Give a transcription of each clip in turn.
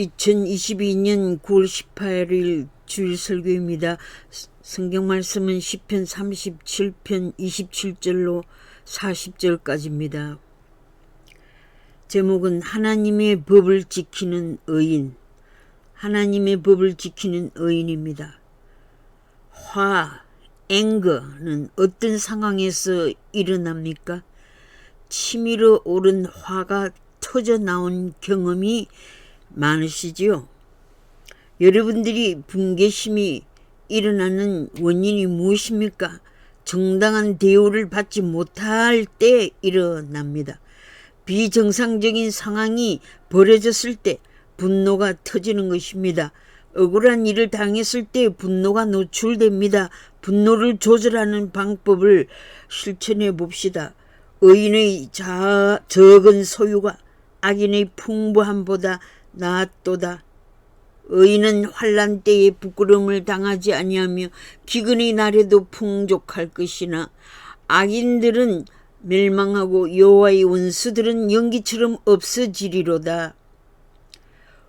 2022년 9월 18일 주일 설교입니다. 성경 말씀은 시편 37편 27절로 40절까지입니다. 제목은 하나님의 법을 지키는 의인. 하나님의 법을 지키는 의인입니다. 앵거는 어떤 상황에서 일어납니까? 치밀어 오른 화가 터져 나온 경험이 많으시지요? 여러분들이 분개심이 일어나는 원인이 무엇입니까? 정당한 대우를 받지 못할 때 일어납니다. 비정상적인 상황이 벌어졌을 때 분노가 터지는 것입니다. 억울한 일을 당했을 때 분노가 노출됩니다. 분노를 조절하는 방법을 실천해 봅시다. 의인의 적은 소유가 악인의 풍부함보다 낫도다. 의인은 환난 때에 부끄러움을 당하지 아니하며 기근의 날에도 풍족할 것이나 악인들은 멸망하고 여호와의 원수들은 연기처럼 없어지리로다.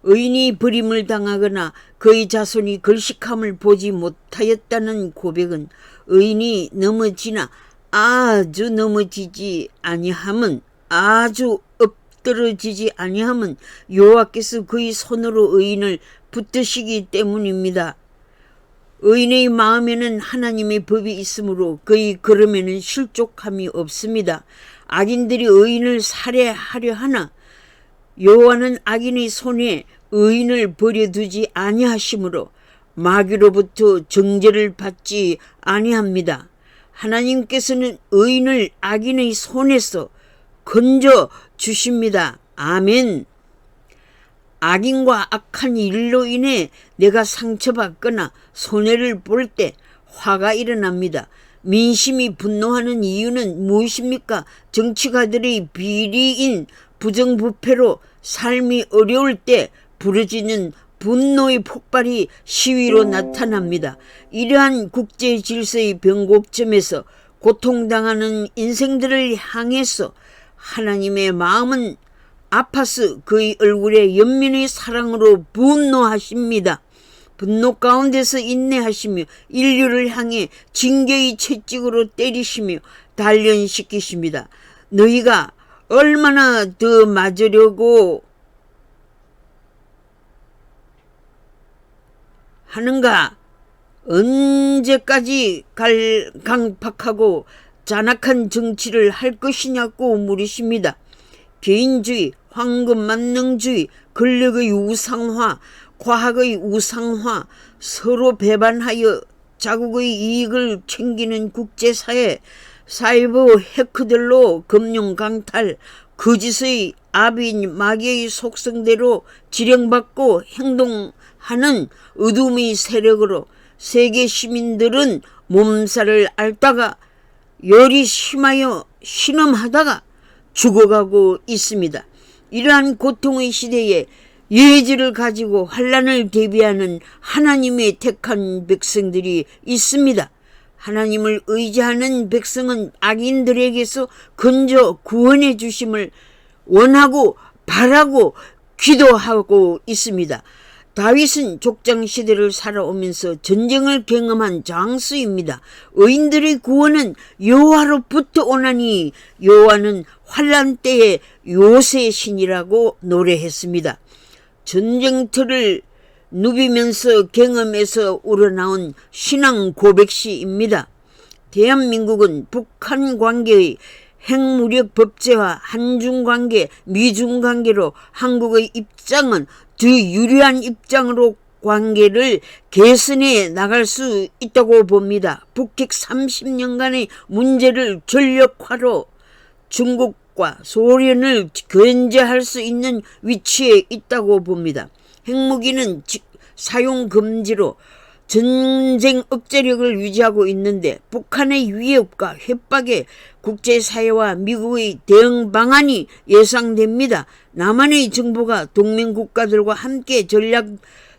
의인이 버림을 당하거나 그의 자손이 걸식함을 보지 못하였다는 고백은 의인이 넘어지나 아주 넘어지지 아니함은 아주 엎드러지지 아니함은 여호와께서 그의 손으로 의인을 붙드시기 때문입니다. 의인의 마음에는 하나님의 법이 있으므로 그의 걸음에는 실족함이 없습니다. 악인들이 의인을 살해하려 하나 여호와는 악인의 손에 의인을 버려두지 아니하시므로 마귀로부터 정죄를 받지 아니합니다. 하나님께서는 의인을 악인의 손에서 건져 주십니다. 아멘. 악인과 악한 일로 인해 내가 상처받거나 손해를 볼 때 화가 일어납니다. 민심이 분노하는 이유는 무엇입니까? 정치가들의 비리인 부정부패로 삶이 어려울 때 부러지는 분노의 폭발이 시위로 나타납니다. 이러한 국제 질서의 변곡점에서 고통당하는 인생들을 향해서 하나님의 마음은 아파서 그의 얼굴에 연민의 사랑으로 분노하십니다. 분노 가운데서 인내하시며 인류를 향해 징계의 채찍으로 때리시며 단련시키십니다. 너희가 얼마나 더 맞으려고 하는가? 언제까지 강팍하고 잔악한 정치를 할 것이냐고 물으십니다. 개인주의, 황금만능주의, 권력의 우상화, 과학의 우상화, 서로 배반하여 자국의 이익을 챙기는 국제사회, 사이버 해커들로 금융 강탈, 거짓의 아비인 마귀의 속성대로 지령받고 행동하는 어둠의 세력으로 세계 시민들은 몸살을 앓다가 열이 심하여 신음하다가 죽어가고 있습니다. 이러한 고통의 시대에 예지를 가지고 환난을 대비하는 하나님의 택한 백성들이 있습니다. 하나님을 의지하는 백성은 악인들에게서 건져 구원해 주심을 원하고 바라고 기도하고 있습니다. 다윗은 족장시대를 살아오면서 전쟁을 경험한 장수입니다. 의인들의 구원은 여호와로부터 오나니 여호와는 환난 때에 요새의 신이라고 노래했습니다. 전쟁터를 누비면서 경험에서 우러나온 신앙 고백시입니다. 대한민국은 북한 관계의 핵무력 법제화, 한중관계, 미중관계로 한국의 입장은 더 유리한 입장으로 관계를 개선해 나갈 수 있다고 봅니다. 북핵 30년간의 문제를 전력화로 중국과 소련을 견제할 수 있는 위치에 있다고 봅니다. 핵무기는 사용 금지로 전쟁 억제력을 유지하고 있는데 북한의 위협과 협박에 국제사회와 미국의 대응 방안이 예상됩니다. 남한의 정부가 동맹국가들과 함께 전략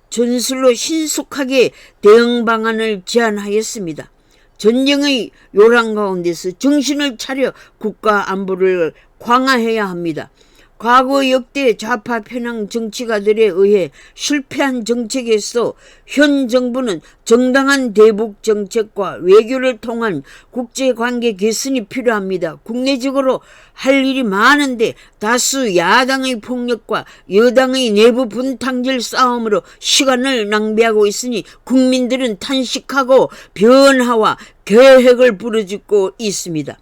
전술로 신속하게 대응 방안을 제안하였습니다. 전쟁의 요란 가운데서 정신을 차려 국가 안보를 강화해야 합니다. 과거 역대 좌파 편향 정치가들에 의해 실패한 정책에서 현 정부는 정당한 대북 정책과 외교를 통한 국제관계 개선이 필요합니다. 국내적으로 할 일이 많은데 다수 야당의 폭력과 여당의 내부 분탕질 싸움으로 시간을 낭비하고 있으니 국민들은 탄식하고 변화와 계획을 부르짖고 있습니다.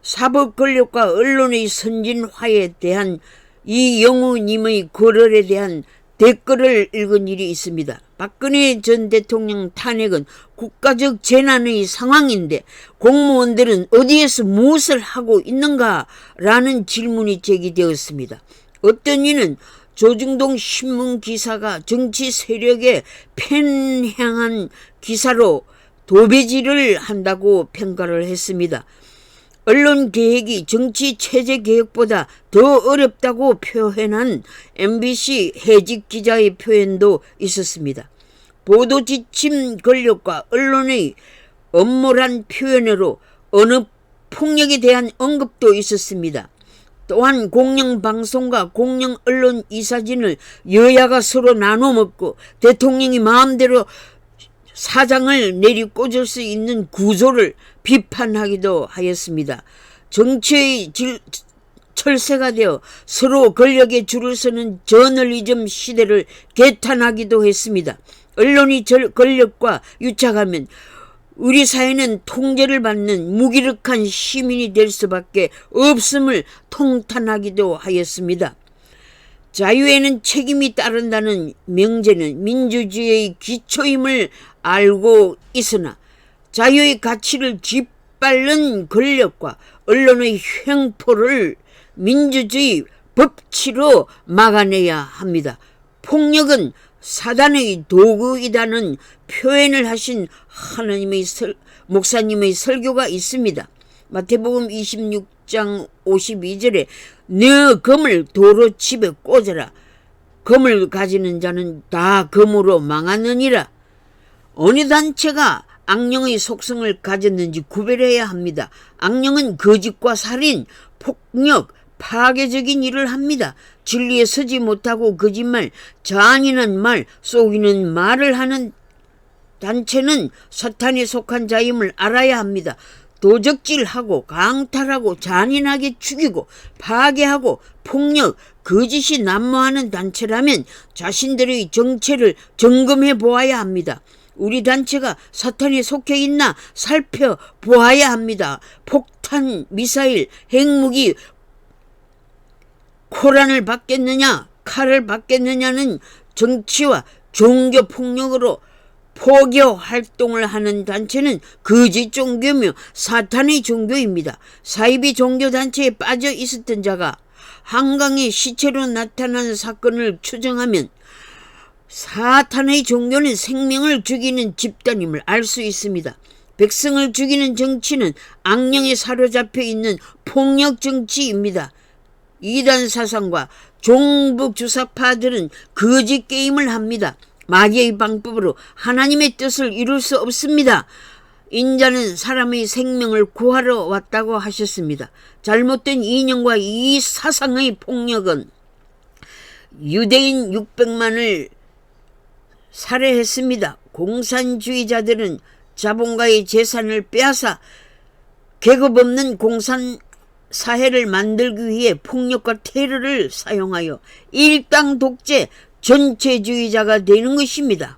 사법 권력과 언론의 선진화에 대한 이영우님의 거론에 대한 댓글을 읽은 일이 있습니다. 박근혜 전 대통령 탄핵은 국가적 재난의 상황인데 공무원들은 어디에서 무엇을 하고 있는가라는 질문이 제기되었습니다. 어떤 이는 조중동 신문 기사가 정치 세력에 편향한 기사로 도배질을 한다고 평가를 했습니다. 언론 개혁이 정치 체제 개혁보다 더 어렵다고 표현한 MBC 해직 기자의 표현도 있었습니다. 보도 지침 권력과 언론의 엄몰한 표현으로 언어 폭력에 대한 언급도 있었습니다. 또한 공영방송과 공영언론 이사진을 여야가 서로 나눠 먹고 대통령이 마음대로 사장을 내리꽂을 수 있는 구조를 비판하기도 하였습니다. 정치의 철새가 되어 서로 권력에 줄을 서는 저널리즘 시대를 개탄하기도 했습니다. 언론이 권력과 유착하면 우리 사회는 통제를 받는 무기력한 시민이 될 수밖에 없음을 통탄하기도 하였습니다. 자유에는 책임이 따른다는 명제는 민주주의의 기초임을 알고 있으나 자유의 가치를 짓밟는 권력과 언론의 횡포를 민주주의 법치로 막아내야 합니다. 폭력은 사단의 도구이다는 표현을 하신 하나님의 목사님의 설교가 있습니다. 마태복음 26장 52절에 너 검을 도로 집에 꽂아라. 검을 가지는 자는 다 검으로 망하느니라. 어느 단체가 악령의 속성을 가졌는지 구별해야 합니다. 악령은 거짓과 살인, 폭력, 파괴적인 일을 합니다. 진리에 서지 못하고 거짓말, 잔인한 말, 속이는 말을 하는 단체는 사탄에 속한 자임을 알아야 합니다. 도적질하고 강탈하고 잔인하게 죽이고 파괴하고 폭력, 거짓이 난무하는 단체라면 자신들의 정체를 점검해 보아야 합니다. 우리 단체가 사탄에 속해 있나 살펴보아야 합니다. 폭탄, 미사일, 핵무기, 코란을 받겠느냐, 칼을 받겠느냐는 정치와 종교 폭력으로 포교 활동을 하는 단체는 거짓 종교며 사탄의 종교입니다. 사이비 종교단체에 빠져 있었던 자가 한강에 시체로 나타난 사건을 추정하면 사탄의 종교는 생명을 죽이는 집단임을 알 수 있습니다. 백성을 죽이는 정치는 악령에 사로잡혀 있는 폭력 정치입니다. 이단 사상과 종북 주사파들은 거짓 게임을 합니다. 마귀의 방법으로 하나님의 뜻을 이룰 수 없습니다. 인자는 사람의 생명을 구하러 왔다고 하셨습니다. 잘못된 이념과 이 사상의 폭력은 유대인 600만을 살해했습니다. 공산주의자들은 자본가의 재산을 빼앗아 계급 없는 공산사회를 만들기 위해 폭력과 테러를 사용하여 일당 독재 전체주의자가 되는 것입니다.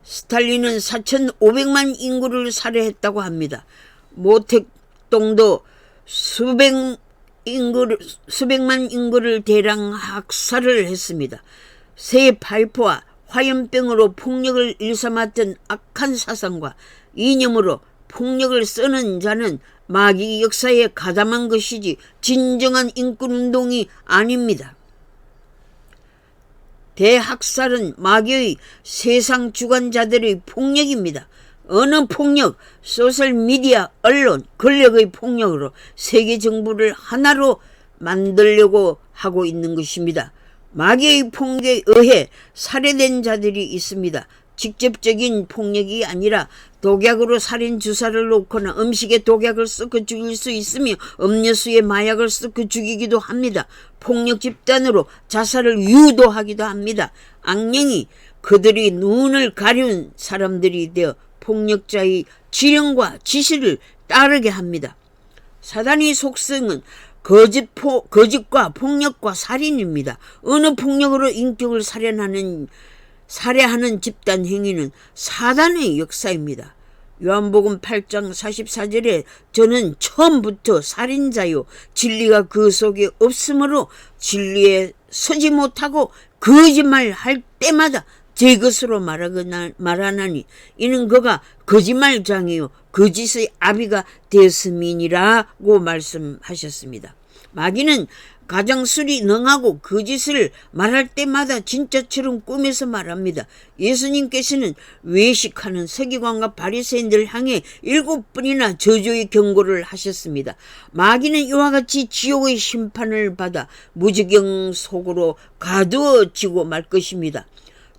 스탈린은 4,500만 인구를 살해했다고 합니다. 모택동도 수백만 인구를 대량 학살을 했습니다. 새 파이프와 화염병으로 폭력을 일삼았던 악한 사상과 이념으로 폭력을 쓰는 자는 마귀 역사에 가담한 것이지 진정한 인권운동이 아닙니다. 대학살은 마귀의 세상 주관자들의 폭력입니다. 어느 폭력, 소셜미디어, 언론, 권력의 폭력으로 세계 정부를 하나로 만들려고 하고 있는 것입니다. 마귀의 폭력에 의해 살해된 자들이 있습니다. 직접적인 폭력이 아니라 독약으로 살인 주사를 놓거나 음식에 독약을 섞어 죽일 수 있으며 음료수에 마약을 섞어 죽이기도 합니다. 폭력 집단으로 자살을 유도하기도 합니다. 악령이 그들이 눈을 가려운 사람들이 되어 폭력자의 지령과 지시를 따르게 합니다. 사단의 속성은 거짓과 폭력과 살인입니다. 어느 폭력으로 인격을 살해하는 집단 행위는 사단의 역사입니다. 요한복음 8장 44절에 저는 처음부터 살인자요 진리가 그 속에 없으므로 진리에 서지 못하고 거짓말할 때마다 제 것으로 말하나니 이는 그가 거짓말장이요 거짓의 아비가 되었음이니라고 말씀하셨습니다. 마귀는 가장술이 능하고 거짓을 말할 때마다 진짜처럼 꾸며서 말합니다. 예수님께서는 외식하는 서기관과 바리새인들을 향해 7번이나 저주의 경고를 하셨습니다. 마귀는 이와 같이 지옥의 심판을 받아 무지경 속으로 가두어지고 말 것입니다.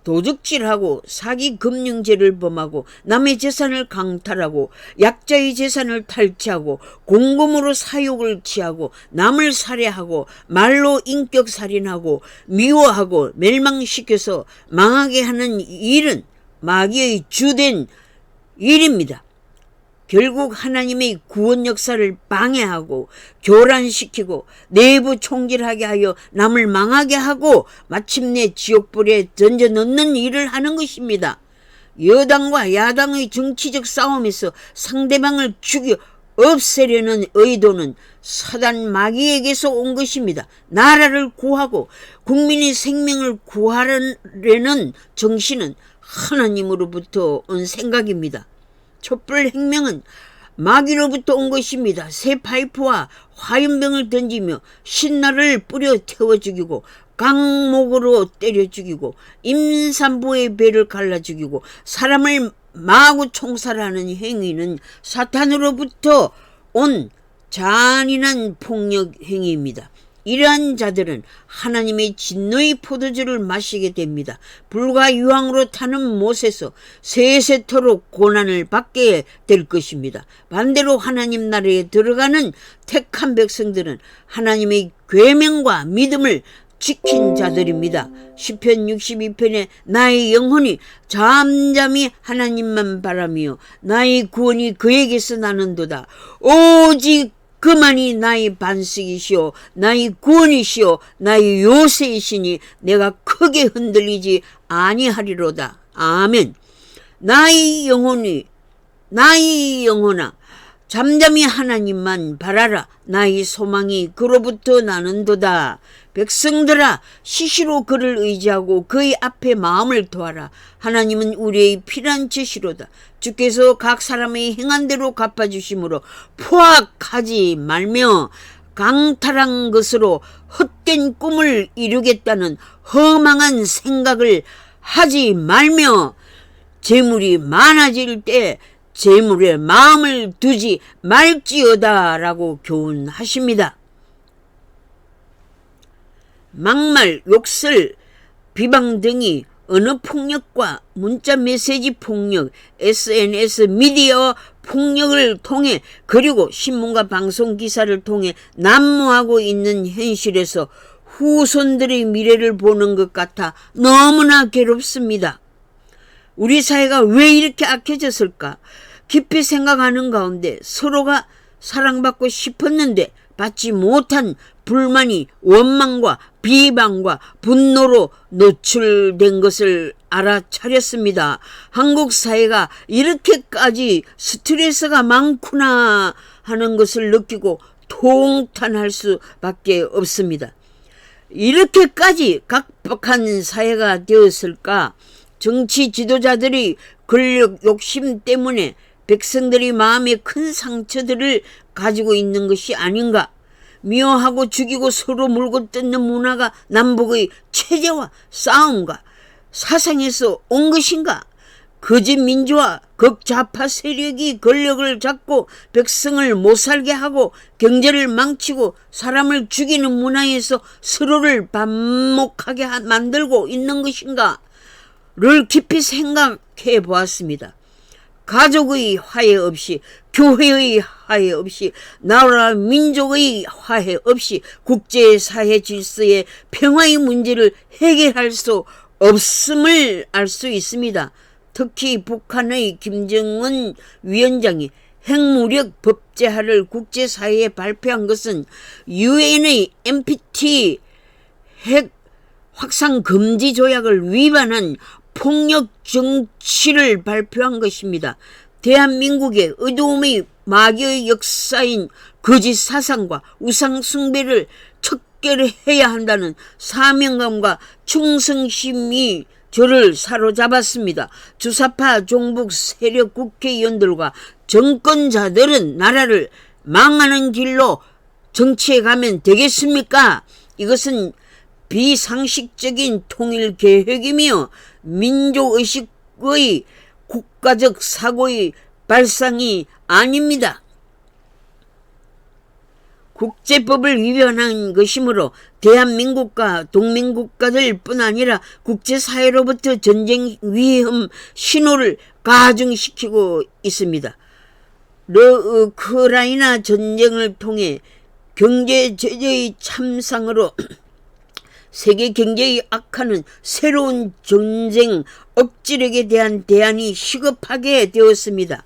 도둑질하고 사기금융죄를 범하고 남의 재산을 강탈하고 약자의 재산을 탈취하고 공금으로 사욕을 취하고 남을 살해하고 말로 인격살인하고 미워하고 멸망시켜서 망하게 하는 일은 마귀의 주된 일입니다. 결국 하나님의 구원 역사를 방해하고 교란시키고 내부 총질하게 하여 남을 망하게 하고 마침내 지옥불에 던져 넣는 일을 하는 것입니다. 여당과 야당의 정치적 싸움에서 상대방을 죽여 없애려는 의도는 사단 마귀에게서 온 것입니다. 나라를 구하고 국민의 생명을 구하려는 정신은 하나님으로부터 온 생각입니다. 촛불 혁명은 마귀로부터 온 것입니다. 새 파이프와 화염병을 던지며 신나를 뿌려 태워 죽이고 강목으로 때려 죽이고 임산부의 배를 갈라 죽이고 사람을 마구 총살하는 행위는 사탄으로부터 온 잔인한 폭력 행위입니다. 이러한 자들은 하나님의 진노의 포도주를 마시게 됩니다. 불과 유황으로 타는 못에서 세세토록 고난을 받게 될 것입니다. 반대로 하나님 나라에 들어가는 택한 백성들은 하나님의 계명과 믿음을 지킨 자들입니다. 시편 62편에 나의 영혼이 잠잠히 하나님만 바라며 나의 구원이 그에게서 나는도다. 오직 그만이 나의 반석이시오 나의 구원이시오 나의 요새이시니 내가 크게 흔들리지 아니하리로다. 아멘. 나의 영혼아 잠잠히 하나님만 바라라. 나의 소망이 그로부터 나는도다. 백성들아 시시로 그를 의지하고 그의 앞에 마음을 도하라. 하나님은 우리의 피난처시로다. 주께서 각 사람의 행한 대로 갚아주심으로 포악하지 말며 강탈한 것으로 헛된 꿈을 이루겠다는 허망한 생각을 하지 말며 재물이 많아질 때 재물에 마음을 두지 말지어다 라고 교훈하십니다. 막말, 욕설, 비방 등이 어느 폭력과 문자 메시지 폭력, SNS 미디어 폭력을 통해 그리고 신문과 방송 기사를 통해 난무하고 있는 현실에서 후손들의 미래를 보는 것 같아 너무나 괴롭습니다. 우리 사회가 왜 이렇게 악해졌을까? 깊이 생각하는 가운데 서로가 사랑받고 싶었는데 받지 못한 불만이 원망과 비방과 분노로 노출된 것을 알아차렸습니다. 한국 사회가 이렇게까지 스트레스가 많구나 하는 것을 느끼고 통탄할 수밖에 없습니다. 이렇게까지 각박한 사회가 되었을까? 정치 지도자들이 권력 욕심 때문에 백성들의 마음에 큰 상처들을 가지고 있는 것이 아닌가? 미워하고 죽이고 서로 물고 뜯는 문화가 남북의 체제와 싸움과 사상에서 온 것인가? 거짓 민주화, 극좌파 세력이 권력을 잡고 백성을 못살게 하고 경제를 망치고 사람을 죽이는 문화에서 서로를 반목하게 만들고 있는 것인가? 를 깊이 생각해 생각해 보았습니다. 가족의 화해 없이, 교회의 화해 없이, 나라 민족의 화해 없이 국제사회 질서의 평화의 문제를 해결할 수 없음을 알 수 있습니다. 특히 북한의 김정은 위원장이 핵무력 법제화를 국제사회에 발표한 것은 유엔의 NPT 핵 확산 금지 조약을 위반한 폭력 정치를 발표한 것입니다. 대한민국의 어두움의 마귀의 역사인 거짓 사상과 우상 숭배를 척결해야 한다는 사명감과 충성심이 저를 사로잡았습니다. 주사파 종북 세력 국회의원들과 정권자들은 나라를 망하는 길로 정치해 가면 되겠습니까? 이것은 비상식적인 통일계획이며 민족의식의 국가적 사고의 발상이 아닙니다. 국제법을 위반한 것이므로 대한민국과 동맹국가들 뿐 아니라 국제사회로부터 전쟁 위험 신호를 가중시키고 있습니다. 우크라이나 전쟁을 통해 경제 제재의 참상으로 세계 경제의 악화는 새로운 전쟁 억지력에 대한 대안이 시급하게 되었습니다.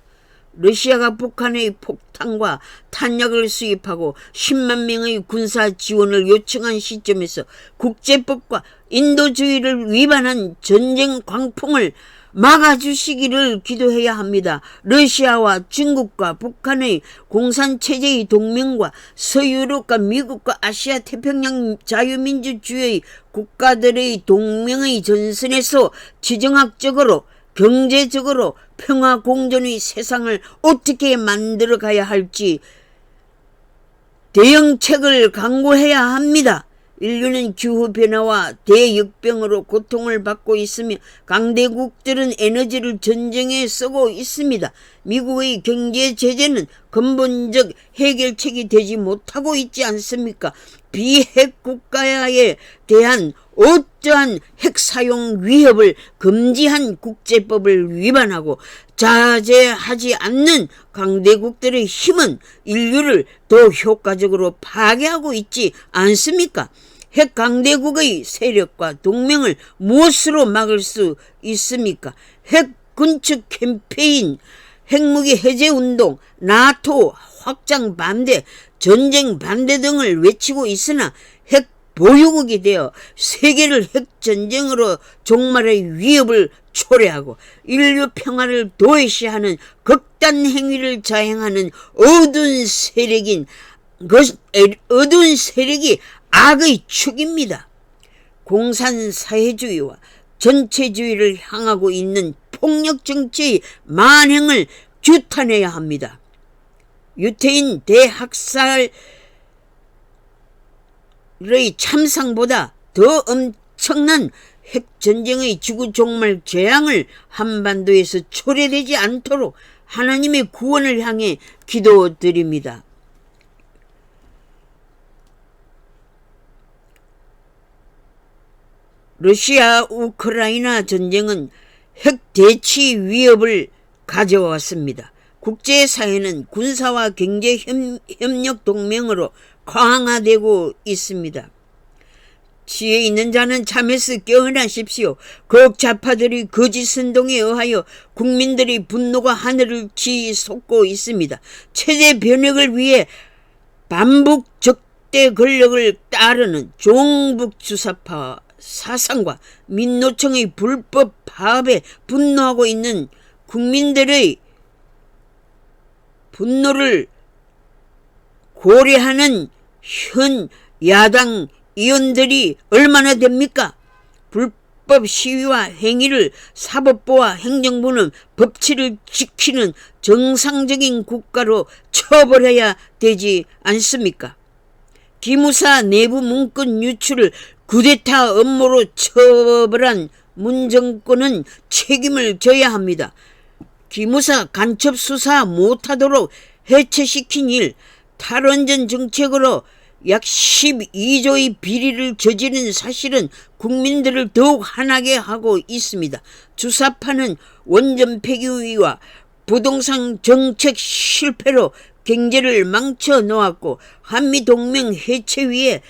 러시아가 북한의 폭탄과 탄약을 수입하고 10만 명의 군사 지원을 요청한 시점에서 국제법과 인도주의를 위반한 전쟁 광풍을 막아주시기를 기도해야 합니다. 러시아와 중국과 북한의 공산체제의 동맹과 서유럽과 미국과 아시아 태평양 자유민주주의 국가들의 동맹의 전선에서 지정학적으로 경제적으로 평화 공존의 세상을 어떻게 만들어 가야 할지 대응책을 강구해야 합니다. 인류는 기후변화와 대역병으로 고통을 받고 있으며 강대국들은 에너지를 전쟁에 쓰고 있습니다. 미국의 경제 제재는 근본적 해결책이 되지 못하고 있지 않습니까? 비핵 국가에 대한 어떠한 핵사용 위협을 금지한 국제법을 위반하고 자제하지 않는 강대국들의 힘은 인류를 더 효과적으로 파괴하고 있지 않습니까? 핵 강대국의 세력과 동맹을 무엇으로 막을 수 있습니까? 핵 군축 캠페인, 핵무기 해제 운동, 나토 확장 반대, 전쟁 반대 등을 외치고 있으나 핵 보유국이 되어 세계를 핵전쟁으로 종말의 위협을 초래하고 인류 평화를 도외시하는 극단 행위를 자행하는 어두운 세력이 악의 축입니다. 공산사회주의와 전체주의를 향하고 있는 폭력정치의 만행을 규탄해야 합니다. 유태인 대학살의 참상보다 더 엄청난 핵전쟁의 지구종말 재앙을 한반도에서 초래되지 않도록 하나님의 구원을 향해 기도드립니다. 러시아 우크라이나 전쟁은 핵 대치 위협을 가져왔습니다. 국제사회는 군사와 경제 협력 동맹으로 강화되고 있습니다. 지혜 있는 자는 잠에서 깨어나십시오. 극좌파들이 거짓 선동에 의하여 국민들의 분노가 하늘을 치솟고 있습니다. 체제 변혁을 위해 반복 적대 권력을 따르는 종북 주사파 사상과 민노총의 불법 파업에 분노하고 있는 국민들의 분노를 고려하는 현 야당 의원들이 얼마나 됩니까? 불법 시위와 행위를 사법부와 행정부는 법치를 지키는 정상적인 국가로 처벌해야 되지 않습니까? 기무사 내부 문건 유출을 쿠데타 업무로 처벌한 문 정권은 책임을 져야 합니다. 기무사 간첩 수사 못하도록 해체시킨 일, 탈원전 정책으로 약 12조의 비리를 저지른 사실은 국민들을 더욱 화나게 하고 있습니다. 주사파는 원전 폐기와 부동산 정책 실패로 경제를 망쳐 놓았고 한미동맹 해체 위에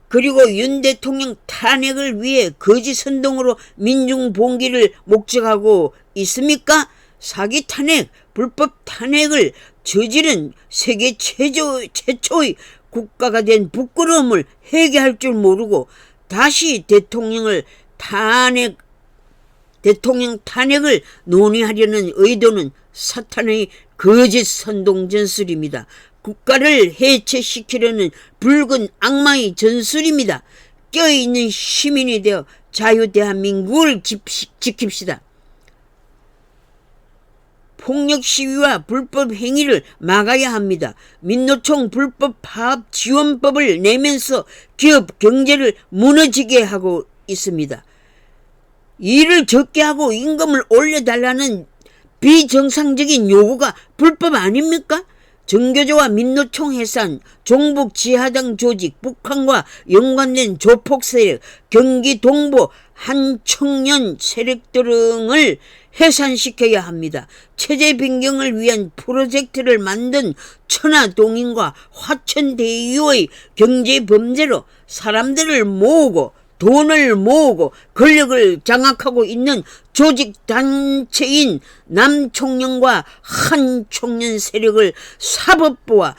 그리고 윤 대통령 탄핵을 위해 거짓 선동으로 민중 봉기를 목적하고 있습니까? 사기 탄핵, 불법 탄핵을 저지른 세계 최초의 국가가 된 부끄러움을 회개할 줄 모르고 다시 대통령 탄핵을 논의하려는 의도는 사탄의 거짓 선동 전술입니다. 국가를 해체시키려는 붉은 악마의 전술입니다. 껴있는 시민이 되어 자유 대한민국을 지킵시다. 폭력 시위와 불법 행위를 막아야 합니다. 민노총 불법 파업 지원법을 내면서 기업 경제를 무너지게 하고 있습니다. 일을 적게 하고 임금을 올려달라는 비정상적인 요구가 불법 아닙니까? 정교조와 민노총 해산, 종북 지하당 조직, 북한과 연관된 조폭 세력, 경기 동부 한청년 세력 등을 해산시켜야 합니다. 체제 변경을 위한 프로젝트를 만든 천하동인과 화천대유의 경제범죄로 사람들을 모으고 돈을 모으고 권력을 장악하고 있는 조직단체인 남총련과 한총련 세력을 사법부와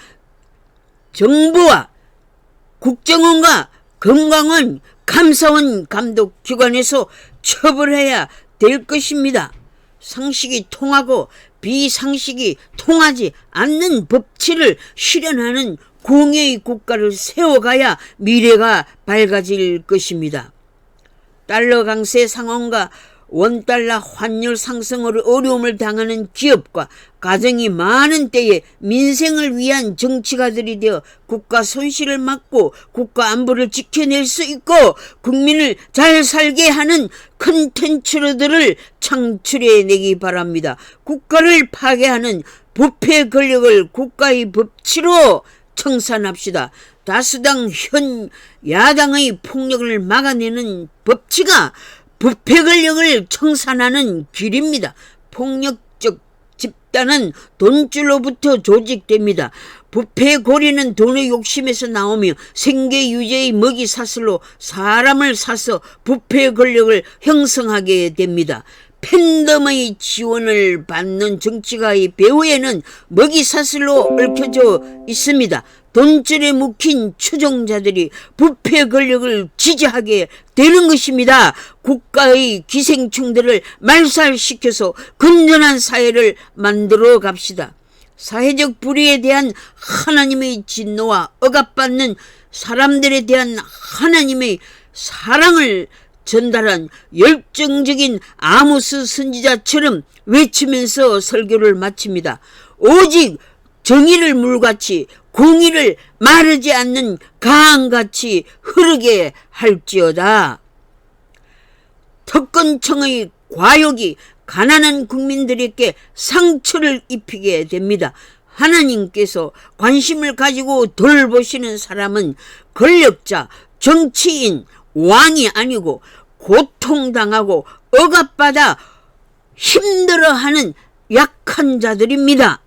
정부와 국정원과 건강원, 감사원 감독기관에서 처벌해야 될 것입니다. 상식이 통하고 비상식이 통하지 않는 법치를 실현하는 공의의 국가를 세워가야 미래가 밝아질 것입니다. 달러 강세 상황과 원달러 환율 상승으로 어려움을 당하는 기업과 가정이 많은 때에 민생을 위한 정치가들이 되어 국가 손실을 막고 국가 안보를 지켜낼 수 있고 국민을 잘 살게 하는 컨텐츠들을 창출해내기 바랍니다. 국가를 파괴하는 부패 권력을 국가의 법치로 청산합시다. 다수당 현 야당의 폭력을 막아내는 법치가 부패 권력을 청산하는 길입니다. 폭력적 집단은 돈줄로부터 조직됩니다. 부패 고리는 돈의 욕심에서 나오며 생계 유지의 먹이 사슬로 사람을 사서 부패 권력을 형성하게 됩니다. 팬덤의 지원을 받는 정치가의 배후에는 먹이 사슬로 얽혀져 있습니다. 돈줄에 묵힌 추종자들이 부패 권력을 지지하게 되는 것입니다. 국가의 기생충들을 말살시켜서 건전한 사회를 만들어 갑시다. 사회적 불의에 대한 하나님의 진노와 억압받는 사람들에 대한 하나님의 사랑을 전달한 열정적인 아모스 선지자처럼 외치면서 설교를 마칩니다. 오직 정의를 물같이 공의를 마르지 않는 강같이 흐르게 할지어다. 특권층의 과욕이 가난한 국민들에게 상처를 입히게 됩니다. 하나님께서 관심을 가지고 돌보시는 사람은 권력자, 정치인, 왕이 아니고 고통당하고 억압받아 힘들어하는 약한 자들입니다.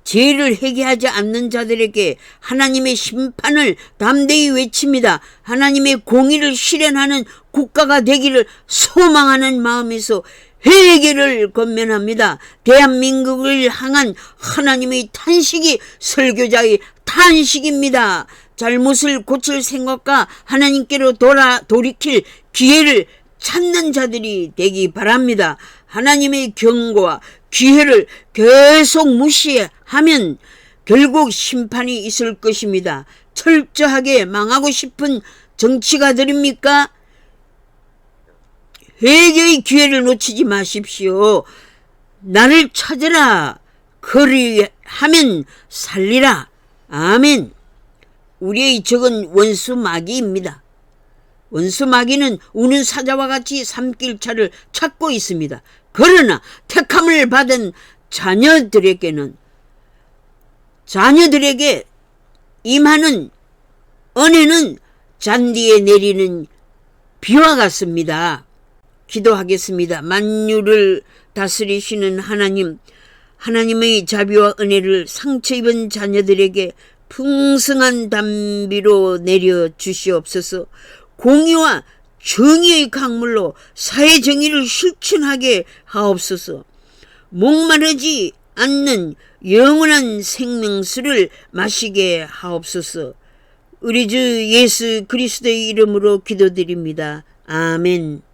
죄를 회개하지 않는 자들에게 하나님의 심판을 담대히 외칩니다. 하나님의 공의를 실현하는 국가가 되기를 소망하는 마음에서 회개를 권면합니다. 대한민국을 향한 하나님의 탄식이 설교자의 탄식입니다. 잘못을 고칠 생각과 하나님께로 돌이킬 기회를 찾는 자들이 되기 바랍니다. 하나님의 경고와 기회를 계속 무시하면 결국 심판이 있을 것입니다. 철저하게 망하고 싶은 정치가들입니까? 회개의 기회를 놓치지 마십시오. 나를 찾으라. 그리하면 살리라. 아멘. 우리의 적은 원수 마귀입니다. 원수 마귀는 우는 사자와 같이 삼킬차를 찾고 있습니다. 그러나 택함을 받은 자녀들에게 임하는 은혜는 잔디에 내리는 비와 같습니다. 기도하겠습니다. 만유를 다스리시는 하나님, 하나님의 자비와 은혜를 상처 입은 자녀들에게 풍성한 담비로 내려 주시옵소서. 공의와 정의의 강물로 사회정의를 실천하게 하옵소서. 목마르지 않는 영원한 생명수를 마시게 하옵소서. 우리 주 예수 그리스도의 이름으로 기도드립니다. 아멘.